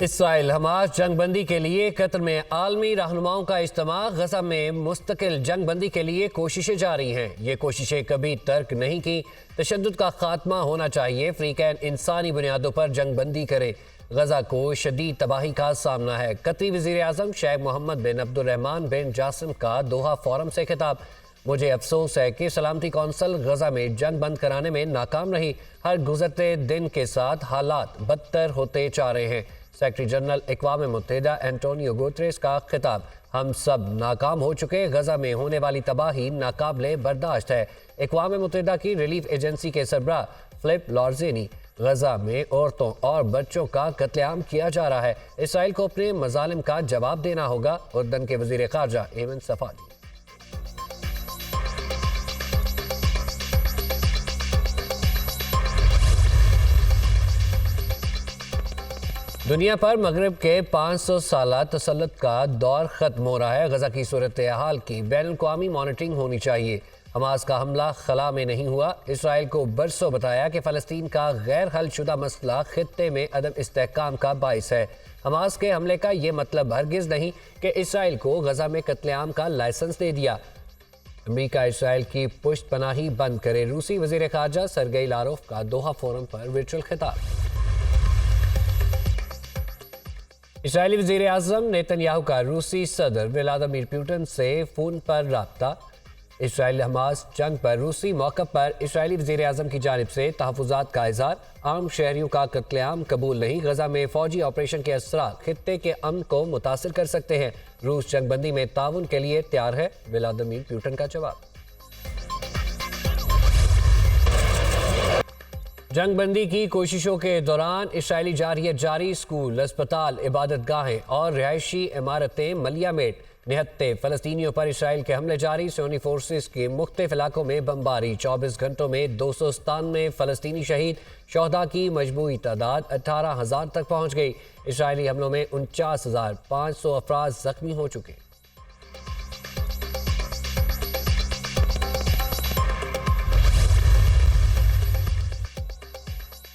Israel Hamas जंगबंदी के लिए Qatar में आलमी रहनुमाओं का इज्तिमा। गजा में मुस्तकिल जंगबंदी के लिए कोशिशें जारी हैं। ये कोशिशें कभी तर्क नहीं की। तशद्दुद का खात्मा होना चाहिए। फ्रीकैन इंसानी बुनियादों पर जंगबंदी करे। गजा को शदीद तबाही का सामना है। कतरी वज़ीर आज़म शेख मोहम्मद बिन अब्दुर्रहमान बिन जासिम का दोहा फोरम से खिताब। मुझे अफसोस है कि सलामती कौंसिल गजा में जंग बंद कराने में नाकाम रही। हर गुजरते दिन के साथ हालात बदतर होते जा रहे हैं। सेक्रेटरी जनरल अक़वाम मुत्तहिदा एंटोनियो गुतरेस का खिताब। हम सब नाकाम हो चुके। गजा में होने वाली तबाही नाकाबिले बर्दाश्त है। अक़वाम मुत्तहिदा की रिलीफ एजेंसी के सरबराह फिलिप लॉर्जेनी, गजा में औरतों और बच्चों का कत्लेआम किया जा रहा है। इसराइल को अपने मजालिम का जवाब देना होगा। उर्दन के वज़ीर ख़ारजा एमन सफादी। दुनिया पर मगरब के 500 साला तसल्लुत का दौर ख़त्म हो रहा है। गजा की सूरत हाल की बैनुल-अक़वामी मॉनिटरिंग होनी चाहिए। हमास का हमला खला में नहीं हुआ। इसराइल को बरसों बताया कि फ़लस्तीन का गैर हल शुदा मसला खित्ते में अदम इस्तेहकाम का बाइस है। हमास के हमले का ये मतलब हरगिज़ नहीं कि इसराइल को गजा में कत्लेआम का लाइसेंस दे दिया। अमेरिका इसराइल की पुश्त पनाही बंद करे। रूसी वज़ीर ख़ारजा सरगेई लारोफ का दोहा फोरम पर वर्चुअल खिताब। इस्राएली वज़ीर आज़म नेतन्याहू का रूसी सदर व्लादिमीर पुतिन से फ़ोन पर राब्ता। इसराइल हमास जंग पर रूसी मौक़िफ़ पर इस्राएली वज़ीर आज़म की जानिब से तहफ़्फ़ुज़ात का इज़हार। आम शहरियों का कत्लेआम कबूल नहीं। गजा में फ़ौजी ऑपरेशन के असरात खित्ते के अमन को मुतासिर कर सकते हैं। रूस जंगबंदी में ताउन के लिए तैयार है। व्लादिमीर पुतिन का जवाब। जंगबंदी की कोशिशों के दौरान इसराइली जारहियत जारी। स्कूल, अस्पताल, इबादत गाहें और रिहायशी इमारतें मलियामेट। निहत्ते फ़लस्तीनियों पर इसराइल के हमले जारी। सोनी फोर्सेस के मुख्तलिफ इलाकों में बमबारी। 24 घंटों में 297 फ़लस्तीनी शहीद। शोहदा की मजमूई तादाद 18,000 तक पहुँच गई। इसराइली हमलों में 49,500 अफराद जख्मी हो चुके।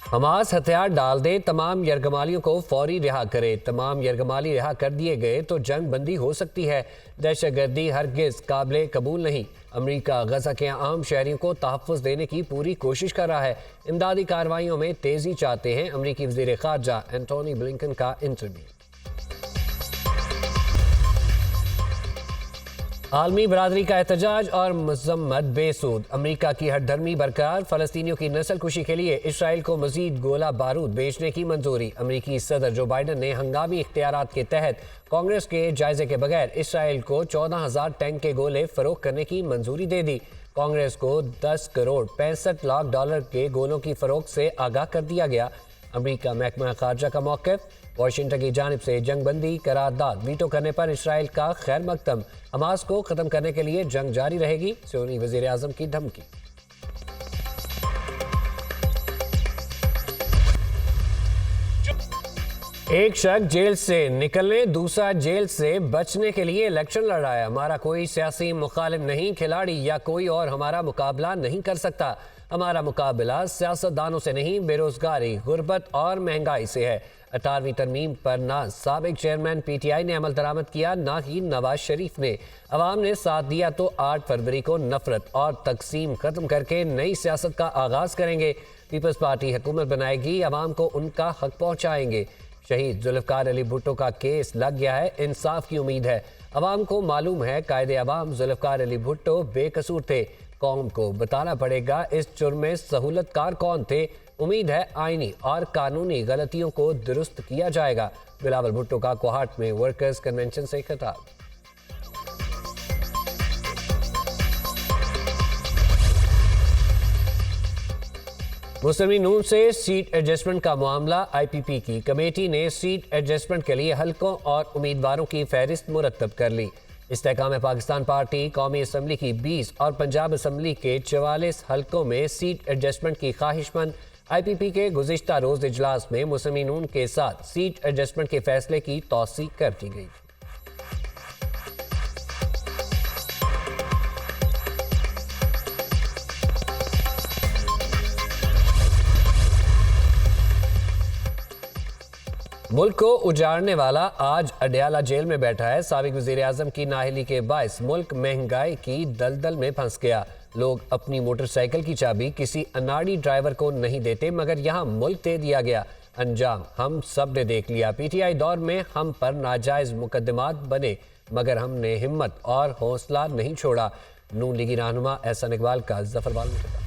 हमास हथियार डाल दे, तमाम यरगमालियों को फौरी रिहा करे। तमाम यरगमाली रिहा कर दिए गए तो जंग बंदी हो सकती है। दहशतगर्दी हरगिज़ काबिले कबूल नहीं। अमेरिका गजा के आम शहरियों को तहफ़्फ़ुज़ देने की पूरी कोशिश कर रहा है। इमदादी कार्रवाइयों में तेज़ी चाहते हैं। अमेरिकी वज़ीर ख़ारजा एंटोनी ब्लिंकन का इंटरव्यू। आलमी बरादरी का एहतजाज और मज़म्मत बेसूद। अमेरिका की हरधर्मी बरकरार। फ़लस्तीनियों की नस्ल कुशी के लिए इसराइल को मज़ीद गोला बारूद बेचने की मंजूरी। अमेरिकी सदर जो बाइडन ने हंगामी इख्तियारात के तहत कांग्रेस के जायजे के बगैर इसराइल को 14,000 टैंक के गोले फ़रोख्त करने की मंजूरी दे दी। कांग्रेस को 10 करोड़ 65 लाख डॉलर के गोलों की फ़रोख्त से आगाह कर दिया गया। अमेरिका महकमा ख़ारजा का मौक़िफ़। वाशिंगटन की जानिब से जंगबंदी करारदाद वीटो करने पर इसराइल का खैर मकदम। हमास को ख़त्म करने के लिए जंग जारी रहेगी। सोनी वज़ीर आज़म की धमकी। एक शख्स जेल से निकलने, दूसरा जेल से बचने के लिए इलेक्शन लड़ रहा है। हमारा कोई सियासी मुखालिफ नहीं, खिलाड़ी या कोई और हमारा मुकाबला नहीं कर सकता। हमारा मुकाबला सियासतदानों से नहीं, बेरोजगारी, गुर्बत और महंगाई से है। 18वीं तरमीम पर ना साबिक चेयरमैन PTI ने अमल दरामद किया, ना ही नवाज शरीफ ने। अवाम ने साथ दिया तो 8 फरवरी को नफरत और तकसीम खत्म करके नई सियासत का आगाज करेंगे। पीपल्स पार्टी हुकूमत बनाएगी, अवाम को उनका हक पहुँचाएंगे। शहीद जुल्फ़िकार अली भुट्टो का केस लग गया है, इंसाफ की उम्मीद है। अवाम को मालूम है कायदे अवाम जुल्फ़िकार अली भुट्टो बेकसूर थे। कौम को बताना पड़ेगा इस जुर्म में सहूलतकार कौन थे। उम्मीद है आईनी और कानूनी गलतियों को दुरुस्त किया जाएगा। बिलावल भुट्टो का कोहाट में वर्कर्स कन्वेंशन से खिताब। मुस्लिम लीग नून से सीट एडजस्टमेंट का मामला। IPP की कमेटी ने सीट एडजस्टमेंट के लिए हलकों और उम्मीदवारों की फहरिस्त मुरतब कर ली। इस्तेहकाम पाकिस्तान पार्टी कौमी असम्बली की 20 और पंजाब असम्बली के 44 हलकों में सीट एडजस्टमेंट की ख्वाहिशमंद। IPP के गुज़िश्ता रोज़ इजलास में मुस्लिम लीग नून के साथ सीट एडजस्टमेंट के फैसले की तौसीक कर दी गई। मुल्क को उजाड़ने वाला आज अडयाला जेल में बैठा है। साबिक वजीर आजम की नाअहली के बायस मुल्क महंगाई की दलदल में फंस गया। लोग अपनी मोटरसाइकिल की चाबी किसी अनाड़ी ड्राइवर को नहीं देते, मगर यहाँ मुल्क दे दिया गया। अंजाम हम सब ने देख लिया। पीटीआई दौर में हम पर नाजायज मुकदमात बने, मगर हमने हिम्मत और हौसला नहीं छोड़ा। नून लीगी रहनुमा एहसान इकबाल का जफरवाल में कहा।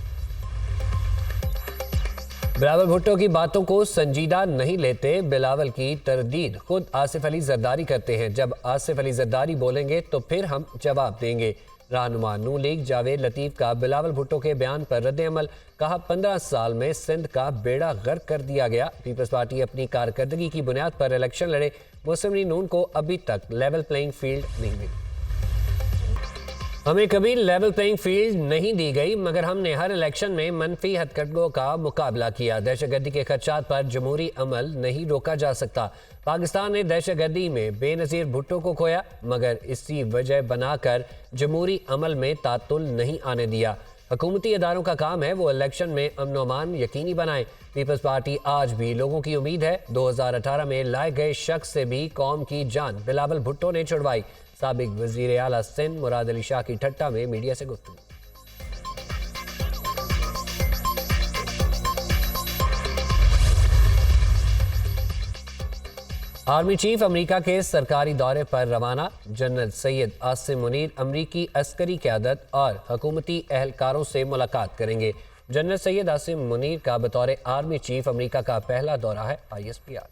बिलावल भुट्टो की बातों को संजीदा नहीं लेते। बिलावल की तरदीद खुद आसिफ अली जरदारी करते हैं। जब आसिफ अली जरदारी बोलेंगे तो फिर हम जवाब देंगे। रहनुमा नून लीग जावेद लतीफ का बिलावल भुट्टो के बयान पर रद्द-ए-अमल। कहा 15 साल में सिंध का बेड़ा गर्क कर दिया गया। पीपल्स पार्टी अपनी कारकर्दगी की बुनियाद पर इलेक्शन लड़े। मुस्लिम लीग नून को अभी तक लेवल प्लेइंग फील्ड नहीं मिली। हमें कभी लेवल प्लेइंग फील्ड नहीं दी गई, मगर हमने हर इलेक्शन में मनफी हथकंडों का मुकाबला किया। दहशतगर्दी के खदशात पर जमहूरी अमल नहीं रोका जा सकता। पाकिस्तान ने दहशतगर्दी में बेनज़ीर भुट्टो को खोया, मगर इसी वजह बनाकर जमहूरी अमल में तातुल नहीं आने दिया। हुकूमती अदारों का काम है वो इलेक्शन में अमन व अमान यकीनी बनाएं। पीपल्स पार्टी आज भी लोगों की उम्मीद है। 2018 में लाए गए शख्स से भी कौम की जान बिलावल भुट्टो ने छुड़वाई। साबिक वजीर आला सिंध मुराद अली शाह की ठट्टा में मीडिया से गुफ्तगू। आर्मी चीफ अमेरिका के सरकारी दौरे पर रवाना। जनरल सैयद आसिम मुनीर अमरीकी अस्करी क़यादत और हुकूमती एहलकारों से मुलाकात करेंगे। जनरल सैयद आसिम मुनीर का बतौर आर्मी चीफ अमेरिका का पहला दौरा है। ISPR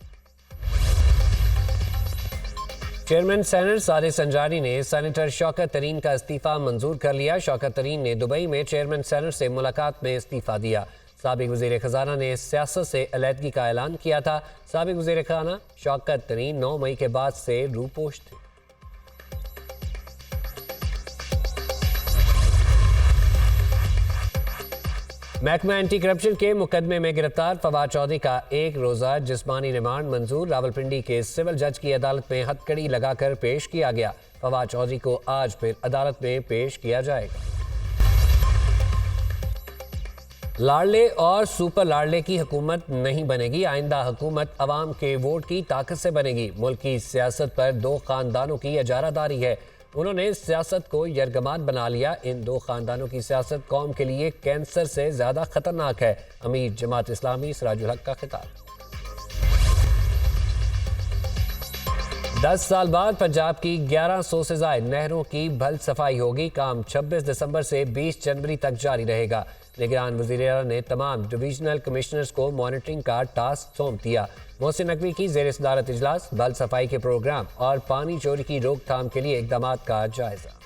चेयरमैन सेनेट सादिक संजानी ने सेनेटर शौकत तरीन का इस्तीफा मंजूर कर लिया। शौकत तरीन ने दुबई में चेयरमैन सेनेट से मुलाकात में इस्तीफा दिया। साबिक वजीर खजाना ने सियासत से अलहदगी का ऐलान किया था। साबिक वजीर खजाना शौकत तरीन 9 मई के बाद से रूपोश थे। महकमा एंटी करप्शन के मुकदमे में गिरफ्तार फवाद चौधरी का 1 रोज़ा जिस्मानी रिमांड मंजूर। रावलपिंडी के सिविल जज की अदालत में हथकड़ी लगाकर पेश किया गया। फवाद चौधरी को आज फिर अदालत में पेश किया जाएगा। लाडले और सुपर लाडले की हुकूमत नहीं बनेगी। आइंदा हुकूमत अवाम के वोट की ताकत से बनेगी। मुल्क की सियासत पर 2 खानदानों की इजारादारी है। उन्होंने सियासत को यरगमात बना लिया। इन 2 खानदानों की सियासत कौम के लिए कैंसर से ज्यादा खतरनाक है। अमीर जमात इस्लामी सिराजुल हक का खिताब। 10 साल बाद पंजाब की 1100 से ज्यादा नहरों की भल सफाई होगी। काम 26 दिसंबर से 20 जनवरी तक जारी रहेगा। निगरान वज़ीर ने तमाम डिवीजनल कमिश्नर्स को मॉनिटरिंग का टास्क सौंप दिया। मोहसिन नकवी की ज़ेर सदारत इजलास। भल सफाई के प्रोग्राम और पानी चोरी की रोकथाम के लिए इक़दामात का जायजा।